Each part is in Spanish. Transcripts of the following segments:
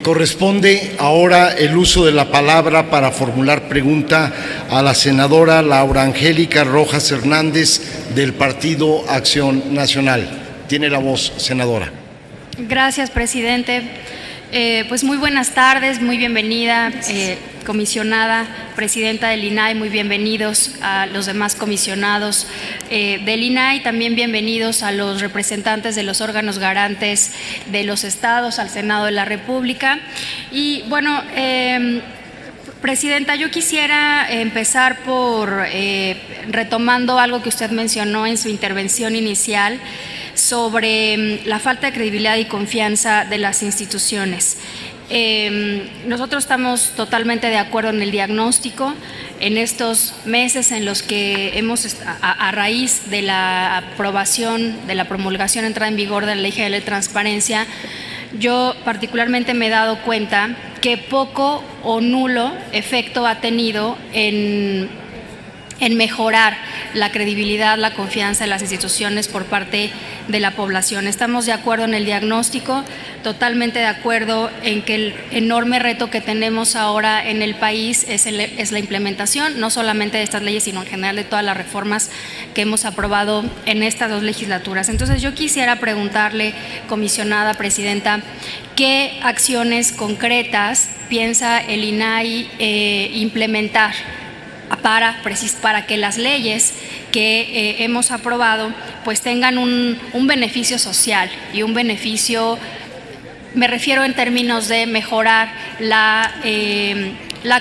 Corresponde ahora el uso de la palabra para formular pregunta a la senadora Laura Angélica Rojas Hernández del Partido Acción Nacional. Tiene la voz, senadora. Gracias, presidente. Pues muy buenas tardes, muy bienvenida, comisionada, presidenta del INAI, muy bienvenidos a los demás comisionados del INAI, también bienvenidos a los representantes de los órganos garantes de los estados, al Senado de la República. Y bueno, presidenta, yo quisiera empezar por retomando algo que usted mencionó en su intervención inicial sobre la falta de credibilidad y confianza de las instituciones. Nosotros estamos totalmente de acuerdo en el diagnóstico. En estos meses en los que hemos, a raíz de la aprobación, de la promulgación, entrada en vigor de la Ley General de Transparencia, yo particularmente me he dado cuenta que poco o nulo efecto ha tenido en mejorar la credibilidad, la confianza en las instituciones por parte de la población. Estamos de acuerdo en el diagnóstico, totalmente de acuerdo en que el enorme reto que tenemos ahora en el país es la implementación, no solamente de estas leyes, sino en general de todas las reformas que hemos aprobado en estas dos legislaturas. Entonces, yo quisiera preguntarle, comisionada presidenta, ¿qué acciones concretas piensa el INAI implementar para que las leyes que hemos aprobado pues tengan un beneficio social y un beneficio, me refiero en términos de mejorar la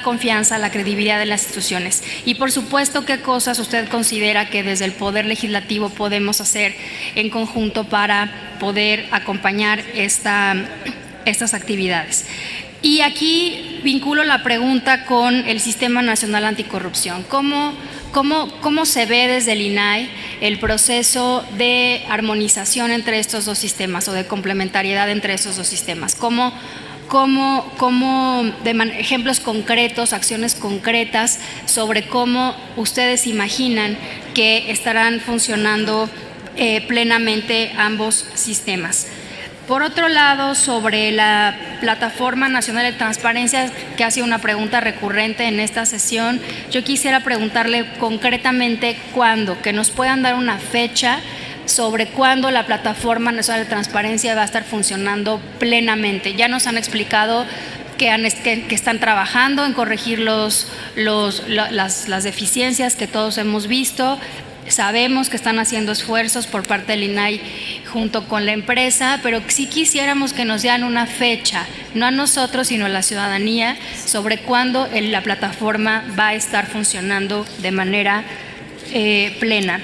confianza, la credibilidad de las instituciones? Y por supuesto, ¿qué cosas usted considera que desde el Poder Legislativo podemos hacer en conjunto para poder acompañar estas actividades? Y aquí vinculo la pregunta con el Sistema Nacional Anticorrupción. ¿Cómo se ve desde el INAI el proceso de armonización entre estos dos sistemas o de complementariedad entre estos dos sistemas? Ejemplos concretos, acciones concretas sobre cómo ustedes imaginan que estarán funcionando plenamente ambos sistemas? Por otro lado, sobre la Plataforma Nacional de Transparencia, que ha sido una pregunta recurrente en esta sesión, yo quisiera preguntarle concretamente cuándo, que nos puedan dar una fecha sobre cuándo la Plataforma Nacional de Transparencia va a estar funcionando plenamente. Ya nos han explicado que están trabajando en corregir las deficiencias que todos hemos visto. Sabemos que están haciendo esfuerzos por parte del INAI junto con la empresa, pero sí quisiéramos que nos dieran una fecha, no a nosotros, sino a la ciudadanía, sobre cuándo la plataforma va a estar funcionando de manera plena.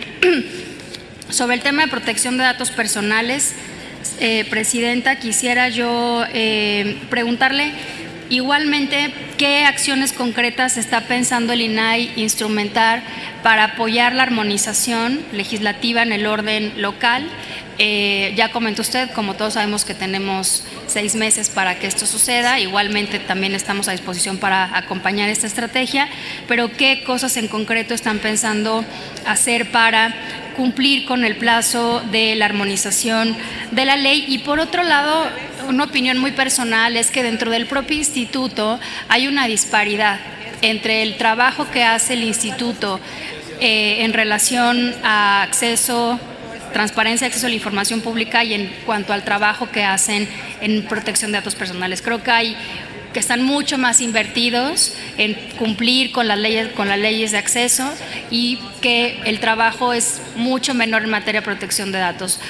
Sobre el tema de protección de datos personales, presidenta, quisiera yo preguntarle igualmente qué acciones concretas está pensando el INAI instrumentar para apoyar la armonización legislativa en el orden local. Ya comentó usted, como todos sabemos que tenemos 6 meses para que esto suceda, igualmente también estamos a disposición para acompañar esta estrategia, pero ¿qué cosas en concreto están pensando hacer para cumplir con el plazo de la armonización de la ley? Y por otro lado, una opinión muy personal es que dentro del propio instituto hay una disparidad entre el trabajo que hace el instituto en relación a acceso, transparencia, acceso a la información pública y en cuanto al trabajo que hacen en protección de datos personales. Creo que están mucho más invertidos en cumplir con las leyes de acceso y que el trabajo es mucho menor en materia de protección de datos.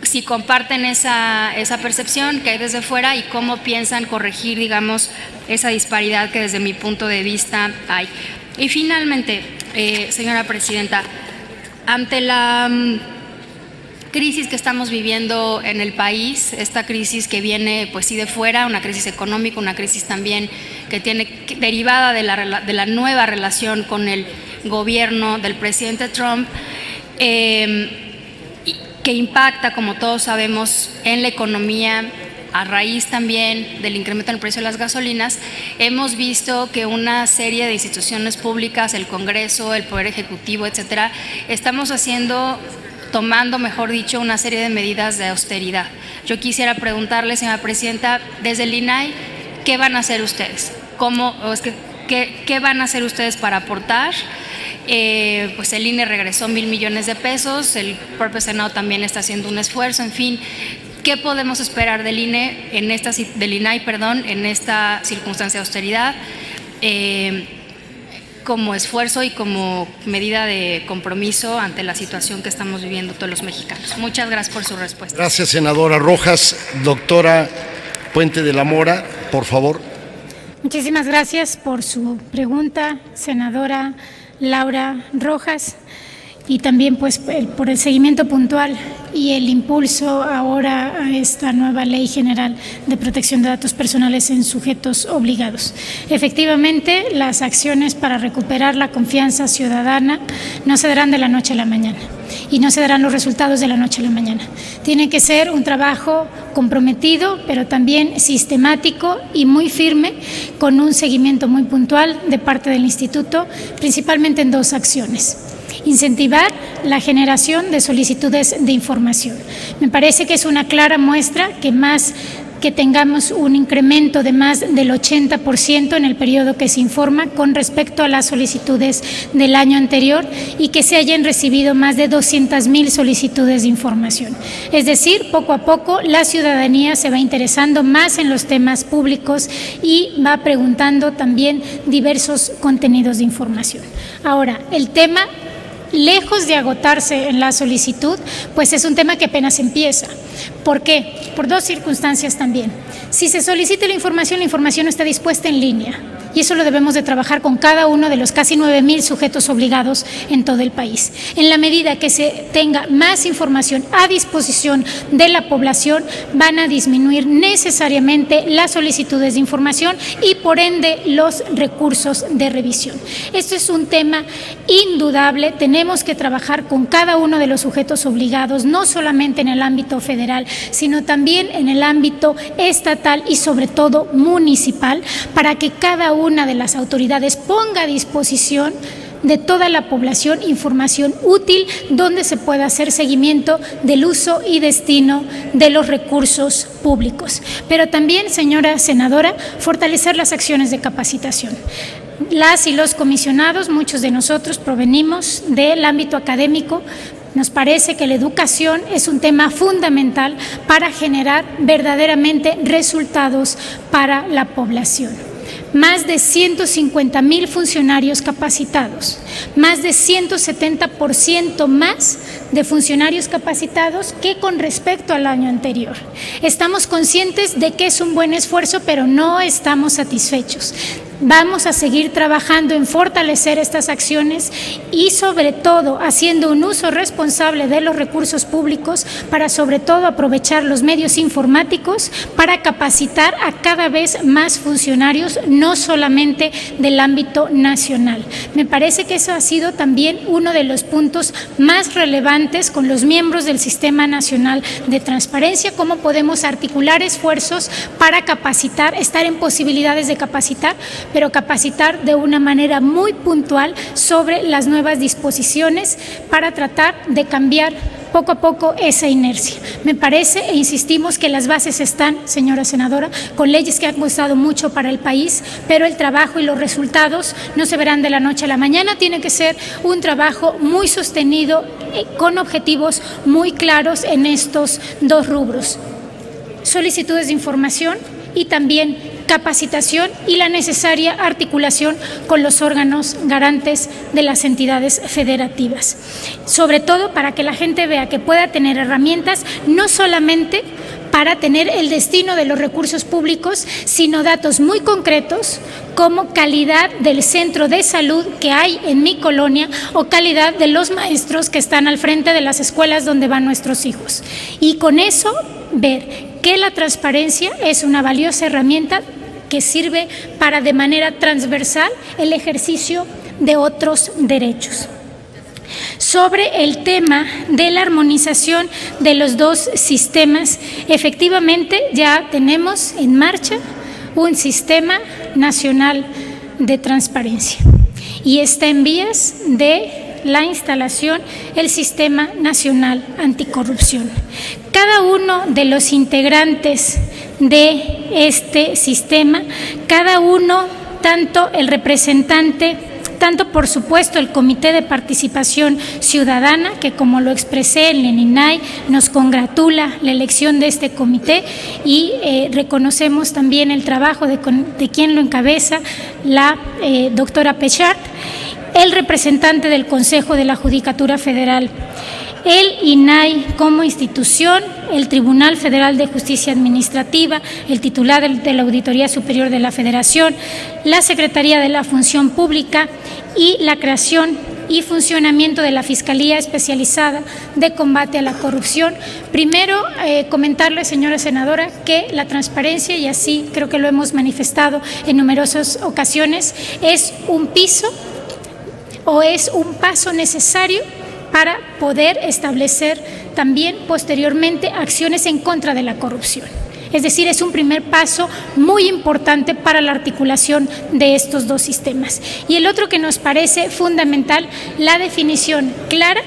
Si comparten esa percepción que hay desde fuera y cómo piensan corregir, digamos, esa disparidad que desde mi punto de vista hay. Y finalmente, señora presidenta, ante la crisis que estamos viviendo en el país, esta crisis que viene pues sí de fuera, una crisis económica, una crisis también que tiene derivada de la nueva relación con el gobierno del presidente Trump, que impacta, como todos sabemos, en la economía a raíz también del incremento en el precio de las gasolinas. Hemos visto que una serie de instituciones públicas, el Congreso, el Poder Ejecutivo, etcétera, estamos tomando, mejor dicho, una serie de medidas de austeridad. Yo quisiera preguntarle, señora presidenta, desde el INAI, ¿qué van a hacer ustedes? ¿Qué van a hacer ustedes para aportar? Pues el INE regresó 1,000 millones de pesos, el propio Senado también está haciendo un esfuerzo, en fin. ¿Qué podemos esperar del INAI, en esta circunstancia de austeridad, como esfuerzo y como medida de compromiso ante la situación que estamos viviendo todos los mexicanos? Muchas gracias por su respuesta. Gracias, senadora Rojas. Doctora Puente de la Mora, por favor. Muchísimas gracias por su pregunta, senadora Laura Rojas, y también pues por el seguimiento puntual y el impulso ahora a esta nueva Ley General de Protección de Datos Personales en sujetos obligados. Efectivamente, las acciones para recuperar la confianza ciudadana no se darán de la noche a la mañana y no se darán los resultados de la noche a la mañana. Tiene que ser un trabajo comprometido, pero también sistemático y muy firme, con un seguimiento muy puntual de parte del Instituto, principalmente en 2 acciones. Incentivar la generación de solicitudes de información. Me parece que es una clara muestra que tengamos un incremento de más del 80% en el periodo que se informa con respecto a las solicitudes del año anterior y que se hayan recibido más de 200,000 solicitudes de información. Es decir, poco a poco la ciudadanía se va interesando más en los temas públicos y va preguntando también diversos contenidos de información. Ahora, el tema, lejos de agotarse en la solicitud, pues es un tema que apenas empieza. ¿Por qué? Por 2 circunstancias también. Si se solicita la información está dispuesta en línea. Y eso lo debemos de trabajar con cada uno de los casi 9,000 sujetos obligados en todo el país. En la medida que se tenga más información a disposición de la población, van a disminuir necesariamente las solicitudes de información y por ende los recursos de revisión. Esto es un tema indudable. Tenemos que trabajar con cada uno de los sujetos obligados, no solamente en el ámbito federal, sino también en el ámbito estatal y sobre todo municipal, para que cada una de las autoridades ponga a disposición de toda la población información útil donde se pueda hacer seguimiento del uso y destino de los recursos públicos. Pero también, señora senadora, fortalecer las acciones de capacitación. Las y los comisionados, muchos de nosotros provenimos del ámbito académico. Nos parece que la educación es un tema fundamental para generar verdaderamente resultados para la población. Más de 150,000 funcionarios capacitados, más de 170% más de funcionarios capacitados que con respecto al año anterior. Estamos conscientes de que es un buen esfuerzo, pero no estamos satisfechos. Vamos a seguir trabajando en fortalecer estas acciones y sobre todo haciendo un uso responsable de los recursos públicos para sobre todo aprovechar los medios informáticos para capacitar a cada vez más funcionarios, no solamente del ámbito nacional. Me parece que eso ha sido también uno de los puntos más relevantes con los miembros del Sistema Nacional de Transparencia, cómo podemos articular esfuerzos para capacitar, estar en posibilidades de capacitar, pero capacitar de una manera muy puntual sobre las nuevas disposiciones para tratar de cambiar poco a poco esa inercia. Me parece, e insistimos, que las bases están, señora senadora, con leyes que han costado mucho para el país, pero el trabajo y los resultados no se verán de la noche a la mañana. Tiene que ser un trabajo muy sostenido, con objetivos muy claros en estos 2 rubros: solicitudes de información y también capacitación y la necesaria articulación con los órganos garantes de las entidades federativas, sobre todo para que la gente vea que pueda tener herramientas no solamente para tener el destino de los recursos públicos, sino datos muy concretos como calidad del centro de salud que hay en mi colonia o calidad de los maestros que están al frente de las escuelas donde van nuestros hijos. Y con eso ver que la transparencia es una valiosa herramienta que sirve para de manera transversal el ejercicio de otros derechos. Sobre el tema de la armonización de los 2 sistemas, efectivamente ya tenemos en marcha un sistema nacional de transparencia y está en vías de la instalación el Sistema Nacional Anticorrupción. cada uno de los integrantes de este sistema, cada uno, tanto el representante, tanto por supuesto el Comité de Participación Ciudadana, que como lo expresé en el INAI, nos congratula la elección de este comité y reconocemos también el trabajo de quien lo encabeza, la doctora Pechart, el representante del Consejo de la Judicatura Federal, el INAI como institución, el Tribunal Federal de Justicia Administrativa, el titular de la Auditoría Superior de la Federación, la Secretaría de la Función Pública y la creación y funcionamiento de la Fiscalía Especializada de Combate a la Corrupción. Primero, comentarle, señora senadora, que la transparencia, y así creo que lo hemos manifestado en numerosas ocasiones, es un piso o es un paso necesario para poder establecer también posteriormente acciones en contra de la corrupción. Es decir, es un primer paso muy importante para la articulación de estos dos sistemas. Y el otro que nos parece fundamental, la definición clara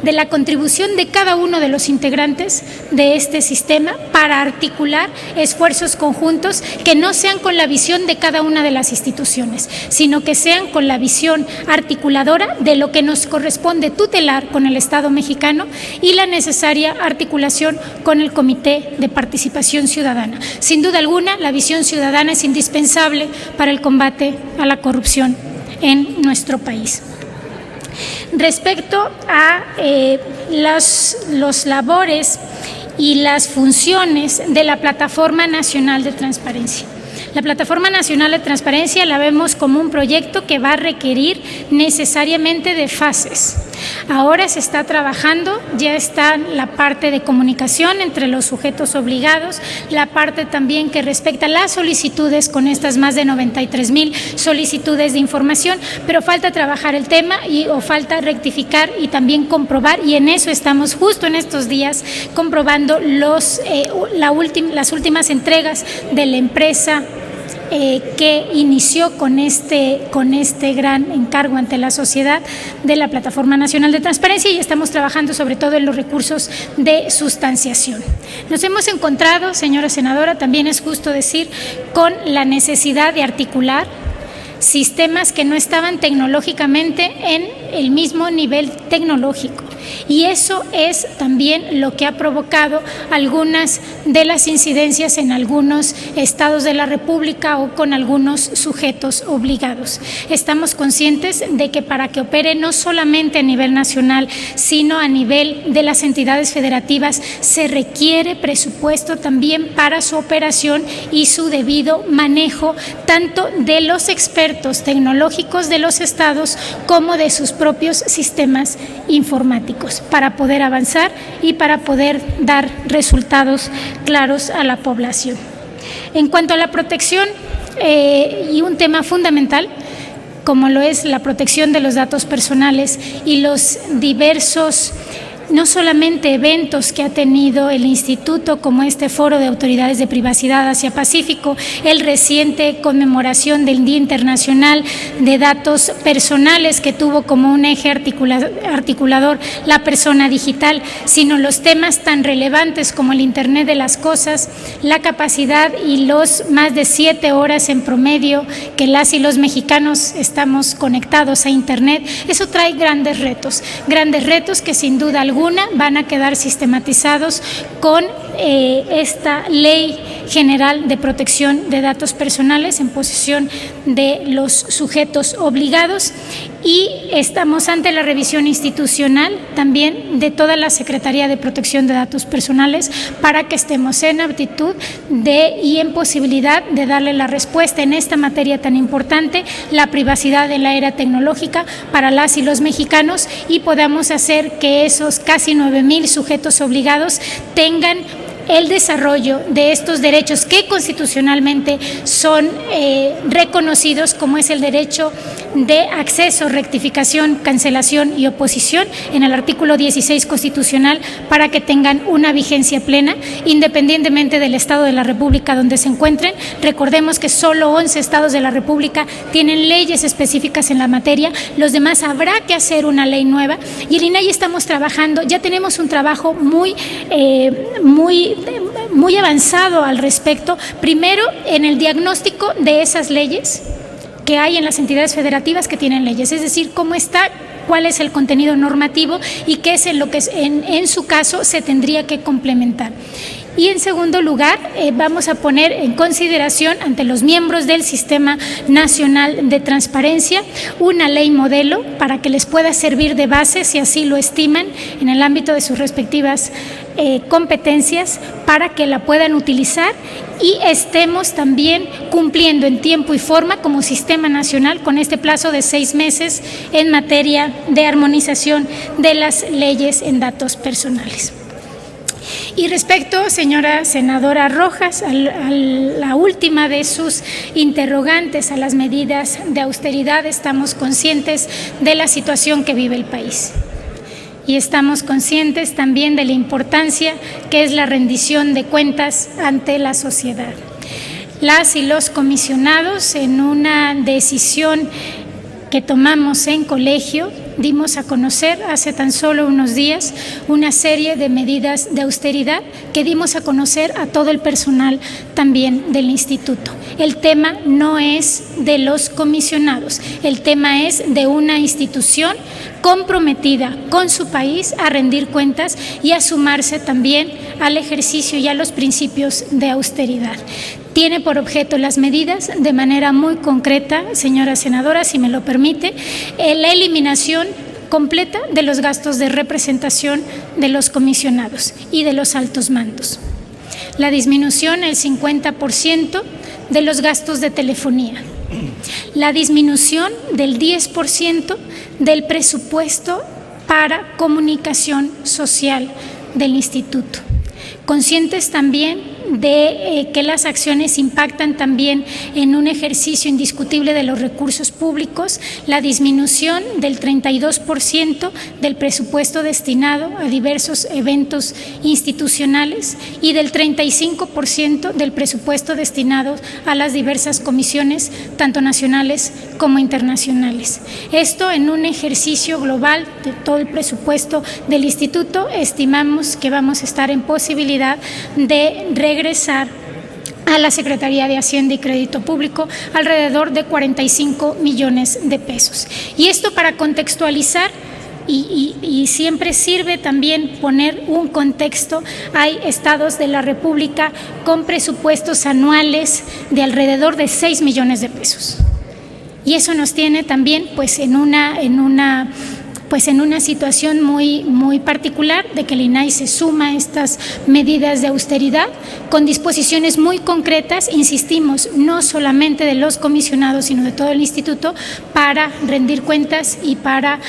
de la contribución de cada uno de los integrantes de este sistema para articular esfuerzos conjuntos que no sean con la visión de cada una de las instituciones, sino que sean con la visión articuladora de lo que nos corresponde tutelar con el Estado mexicano y la necesaria articulación con el Comité de Participación Ciudadana. Sin duda alguna, la visión ciudadana es indispensable para el combate a la corrupción en nuestro país. Respecto a los labores y las funciones de la Plataforma Nacional de Transparencia. La Plataforma Nacional de Transparencia la vemos como un proyecto que va a requerir necesariamente de fases. Ahora se está trabajando, ya está la parte de comunicación entre los sujetos obligados, la parte también que respecta a las solicitudes con estas más de 93,000 solicitudes de información, pero falta trabajar el tema o falta rectificar y también comprobar, y en eso estamos justo en estos días comprobando las últimas entregas de la empresa que inició con este gran encargo ante la sociedad de la Plataforma Nacional de Transparencia, y estamos trabajando sobre todo en los recursos de sustanciación. Nos hemos encontrado, señora senadora, también es justo decir, con la necesidad de articular sistemas que no estaban tecnológicamente en el mismo nivel tecnológico. Y eso es también lo que ha provocado algunas de las incidencias en algunos estados de la República o con algunos sujetos obligados. Estamos conscientes de que para que opere no solamente a nivel nacional, sino a nivel de las entidades federativas, se requiere presupuesto también para su operación y su debido manejo, tanto de los expertos tecnológicos de los estados como de sus propios sistemas informáticos, para poder avanzar y para poder dar resultados claros a la población. En cuanto a la protección, y un tema fundamental, como lo es la protección de los datos personales y los diversos, no solamente eventos que ha tenido el Instituto, como este Foro de Autoridades de Privacidad Asia-Pacífico, el reciente conmemoración del Día Internacional de Datos Personales, que tuvo como un eje articulador la persona digital, sino los temas tan relevantes como el Internet de las Cosas, la capacidad y los más de 7 horas en promedio que las y los mexicanos estamos conectados a Internet. Eso trae grandes retos que sin duda alguna van a quedar sistematizados con esta Ley General de Protección de Datos Personales en posesión de los sujetos obligados, y estamos ante la revisión institucional también de toda la Secretaría de Protección de Datos Personales para que estemos en aptitud y en posibilidad de darle la respuesta en esta materia tan importante, la privacidad en la era tecnológica para las y los mexicanos, y podamos hacer que esos casi 9,000 sujetos obligados tengan el desarrollo de estos derechos que constitucionalmente son reconocidos, como es el derecho de acceso, rectificación, cancelación y oposición en el artículo 16 constitucional, para que tengan una vigencia plena, independientemente del estado de la República donde se encuentren. Recordemos que solo 11 estados de la República tienen leyes específicas en la materia, los demás habrá que hacer una ley nueva, y el INAI estamos trabajando, ya tenemos un trabajo muy avanzado al respecto, primero en el diagnóstico de esas leyes que hay en las entidades federativas que tienen leyes, es decir, cómo está, cuál es el contenido normativo y qué es en lo que en su caso se tendría que complementar. Y en segundo lugar, vamos a poner en consideración ante los miembros del Sistema Nacional de Transparencia una ley modelo para que les pueda servir de base, si así lo estiman, en el ámbito de sus respectivas competencias, para que la puedan utilizar y estemos también cumpliendo en tiempo y forma como Sistema Nacional con este plazo de 6 meses en materia de armonización de las leyes en datos personales. Y respecto, señora senadora Rojas, a la última de sus interrogantes, a las medidas de austeridad, estamos conscientes de la situación que vive el país. Y estamos conscientes también de la importancia que es la rendición de cuentas ante la sociedad. Las y los comisionados, en una decisión que tomamos en colegio, dimos a conocer hace tan solo unos días una serie de medidas de austeridad que dimos a conocer a todo el personal también del instituto. El tema no es de los comisionados, el tema es de una institución comprometida con su país a rendir cuentas y a sumarse también al ejercicio y a los principios de austeridad. Tiene por objeto las medidas de manera muy concreta, señora senadora, si me lo permite, la eliminación completa de los gastos de representación de los comisionados y de los altos mandos. La disminución del 50% de los gastos de telefonía. La disminución del 10% del presupuesto para comunicación social del instituto. Conscientes también de que las acciones impactan también en un ejercicio indiscutible de los recursos públicos, la disminución del 32% del presupuesto destinado a diversos eventos institucionales y del 35% del presupuesto destinado a las diversas comisiones, tanto nacionales como internacionales. Esto en un ejercicio global de todo el presupuesto del instituto, estimamos que vamos a estar en posibilidad de regresar a la Secretaría de Hacienda y Crédito Público alrededor de 45 millones de pesos. Y esto para contextualizar, y siempre sirve también poner un contexto, hay estados de la República con presupuestos anuales de alrededor de 6 millones de pesos. Y eso nos tiene también pues en una situación muy particular de que el INAI se suma a estas medidas de austeridad con disposiciones muy concretas, insistimos, no solamente de los comisionados, sino de todo el instituto, para rendir cuentas y para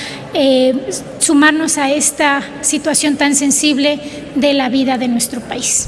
sumarnos a esta situación tan sensible de la vida de nuestro país.